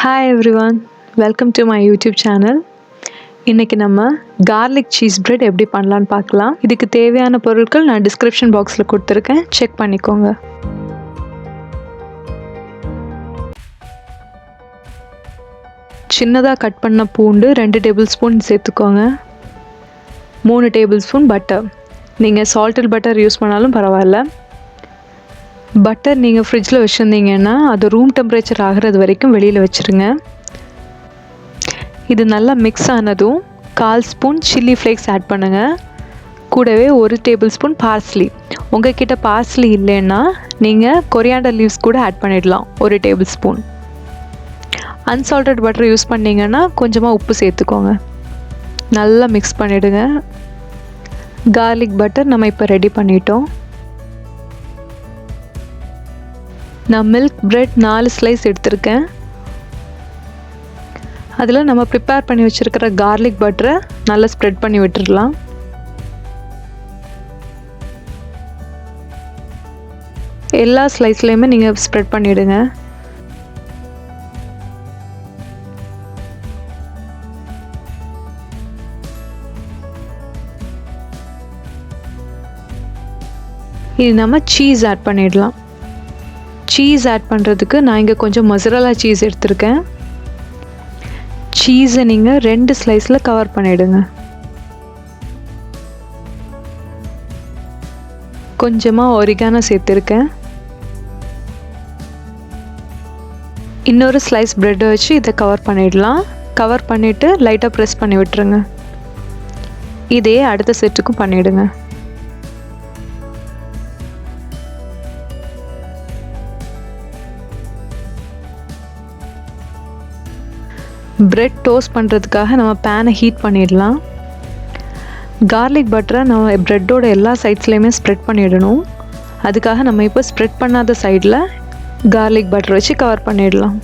Hi everyone, welcome to my YouTube channel. இன்னைக்கு நம்ம garlic cheese bread எப்படி பண்ணலாம்னு பார்க்கலாம். இதுக்கு தேவையான பொருட்கள் நான் description boxல கொடுத்திருக்கேன், செக் பண்ணிக்கோங்க. சின்னதா கட் பண்ண பூண்டு 2 டேபிள்ஸ்பூன் சேர்த்துக்கோங்க. 3 டேபிள்ஸ்பூன் பட்டர். நீங்க salted butter யூஸ் பண்ணாலும் பரவாயில்லை. பட்டர் நீங்கள் ஃப்ரிட்ஜில் வச்சுருந்தீங்கன்னா அது ரூம் டெம்பரேச்சர் ஆகிறது வரைக்கும் வெளியில் வச்சுருங்க. இது நல்லா மிக்ஸ் ஆனதும் 1/4 ஸ்பூன் சில்லி ஃப்ளேக்ஸ் ஆட் பண்ணுங்கள். கூடவே 1 டேபிள் ஸ்பூன் பார்ஸ்லி. உங்கள் கிட்ட பார்ஸ்லி இல்லைன்னா நீங்கள் கொரியாண்டர் லீவ்ஸ் கூட ஆட் பண்ணிடலாம், 1 table spoon. Unsalted butter use பண்ணிங்கன்னா கொஞ்சமாக உப்பு சேர்த்துக்கோங்க. நல்லா மிக்ஸ் பண்ணிவிடுங்க. கார்லிக் பட்டர் நம்ம இப்போ ரெடி பண்ணிட்டோம். நான் மில்க் பிரெட் 4 ஸ்லைஸ் எடுத்திருக்கேன். அதில் நம்ம ப்ரிப்பேர் பண்ணி வச்சுருக்கிற கார்லிக் பட்டரை நல்லா ஸ்ப்ரெட் பண்ணி விட்டுடலாம். எல்லா ஸ்லைஸ்லேயுமே நீங்கள் ஸ்ப்ரெட் பண்ணிவிடுங்க. இது நம்ம சீஸ் ஆட் பண்ணிடலாம். சீஸ் ஆட் பண்ணுறதுக்கு நான் இங்கே கொஞ்சம் மொசரல்லா சீஸ் எடுத்திருக்கேன். சீஸை நீங்கள் 2 ஸ்லைஸில் கவர் பண்ணிவிடுங்க. கொஞ்சமாக ஒரிகானோ சேர்த்துருக்கேன். இன்னொரு ஸ்லைஸ் ப்ரெட்டை வச்சு இதை கவர் பண்ணிடலாம். கவர் பண்ணிவிட்டு லைட்டாக ப்ரெஸ் பண்ணி விட்டுருங்க. இதே அடுத்த செட்டுக்கும் பண்ணிவிடுங்க. பிரெட் டோஸ்ட் பண்ணுறதுக்காக நம்ம பேனை ஹீட் பண்ணிடலாம். கார்லிக் பட்டரை நம்ம ப்ரெட்டோட எல்லா சைட்ஸ்லேயுமே ஸ்ப்ரெட் பண்ணிடணும். அதுக்காக நம்ம இப்போ ஸ்ப்ரெட் பண்ணாத சைடில் கார்லிக் பட்டர் வச்சு கவர் பண்ணிடலாம்.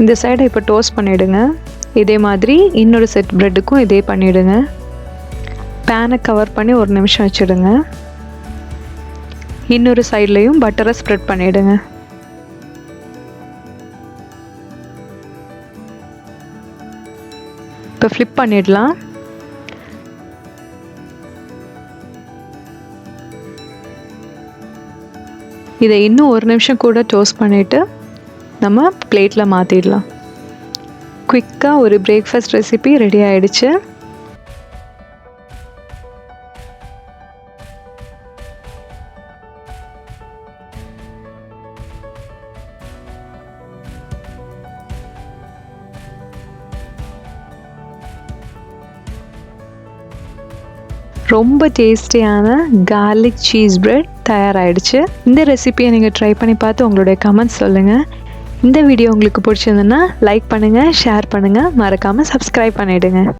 இந்த சைடை இப்போ டோஸ்ட் பண்ணிவிடுங்க. இதே மாதிரி இன்னொரு செட் ப்ரெட்டுக்கும் இதே பண்ணிவிடுங்க. பேனை கவர் பண்ணி 1 நிமிஷம் வச்சுடுங்க. இன்னொரு சைட்லேயும் பட்டரை ஸ்ப்ரெட் பண்ணிவிடுங்க. இப்போ ஃப்ளிப் பண்ணிடலாம். இதை இன்னும் 1 நிமிஷம் கூட டோஸ்ட் பண்ணிவிட்டு நம்ம பிளேட்டில் மாற்றிடலாம். குயிக்காக ஒரு பிரேக்ஃபாஸ்ட் ரெசிபி ரெடி ஆகிடுச்சு. ரொம்ப டேஸ்டியான கார்லிக் சீஸ் பிரெட் தயாராகிடுச்சு. இந்த ரெசிபியை நீங்கள் ட்ரை பண்ணி பார்த்து உங்களுடைய கமெண்ட்ஸ் சொல்லுங்கள். இந்த வீடியோ உங்களுக்கு பிடிச்சிருந்துன்னா லைக் பண்ணுங்கள், ஷேர் பண்ணுங்கள், மறக்காமல் சப்ஸ்கிரைப் பண்ணிவிடுங்க.